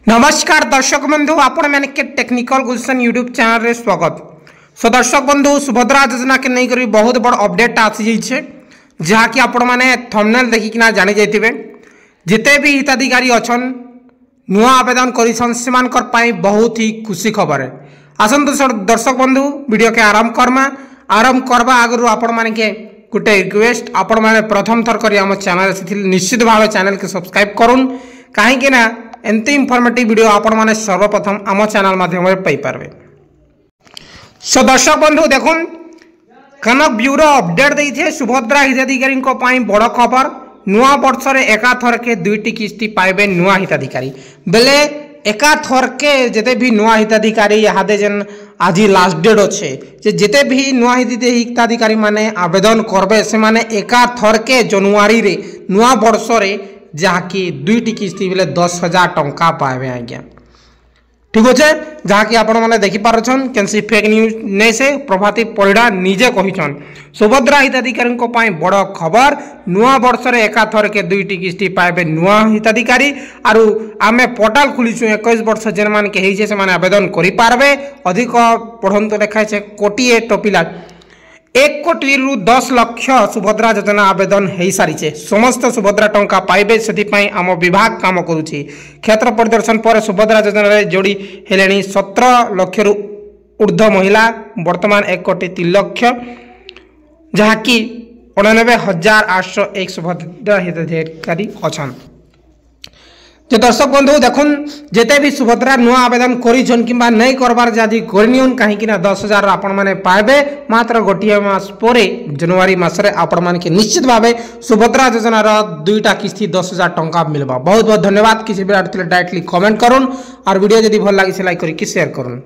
नमस्कार दर्शक बंधु आपण मैंने के टेक्निकल गुलशन यूट्यूब चैनल रे स्वागत। सो दर्शक बंधु सुभद्रा योजना के नहीं करी बहुत बड़ अपडेट आसी जाइए जहाँ कि आपण मैंने थंबनेल देखिकिना जानी जाइथिबे। जिते भी हिताधिकारी अछन नुआ आवेदन करिसन सेमानकर पाई बहुत ही खुशी खबर है। आसंतु दर्शक बंधु वीडियो के आरंभ करबा आगु आपण माने के गोटे रिक्वेस्ट आपण माने प्रथम थर करी हम चैनल से निश्चित भाव चैनल के सब्सक्राइब करूँ कहीं ना एंती इनफॉर्मेटिव वीडियो आपण माने सर्वप्रथम आम चैनल माध्यम पाई पारबे। सो दर्शक बंधु देखुन कनक ब्यूरो अपडेट देइथे सुभद्रा हिताधिकारी बड़ खबर नुआ वर्ष रे एका थर के दुईटी किस्ती पाइबे नुआ हिताधिकारी बेले एका थर के जेते भी नुआ हिताधिकारी यादे जेन आज लास्ट डेट अच्छे जेते भी नुआ हिताधिकारी माने आवेदन करबे से माने एका थर के जनवरी रे नुआ वर्ष रे जहाँकि दुईटी किस्ती बेले 10,000 टंका पाइबे आज्ञा ठीक अच्छे जहाँकि आपण मैंने देखिपारछन कैंसी फेक न्यूज नहीं से प्रभाती परिड़ा निजे कहिछन सुभद्रा हिताधिकारी बड़ खबर नुआ वर्ष रे एका थर के दुईटी किस्ती पाइबे नुआ हिताधिकारी आरु आमे पोर्टाल खुलीछु 21 वर्ष जेन मान के हेइछे से माने आवेदन करि पारबे। अधिक पढ़ंतु लिखा है कोटिए टोपिला 1 कोटी रु 10 लाख सुभद्रा योजना आवेदन हो सारी समस्त सुभद्रा टंका पाइबे से आम विभाग काम करुच्ची क्षेत्र परिदर्शन पर सुभद्रा योजना जोड़ी हेले 17 लाख रु ऊर्ध्व महिला वर्तमान 1 कोटी 3 लाख जहाँकि 99,801 सुभद्रा हिताधिकारी अच्छा। जो दर्शक बंधु देखुन जेते भी सुभद्रा नुआ आवेदन करिछन किंबा नहीं करबार जदि करनियन कहीं ना 10,000 आपण माने पाइबे मात्र गोटिए मास परे जनवरी मासरे आपण माने के निश्चित भावे सुभद्रा योजना रा दुईटा किस्ती 10,000 टंका मिलबा। बहुत बहुत धन्यवाद। किसी भी डायरेक्टली कमेंट करूँ और वीडियो जदि भल लगी लाइक करी शेयर करूँ।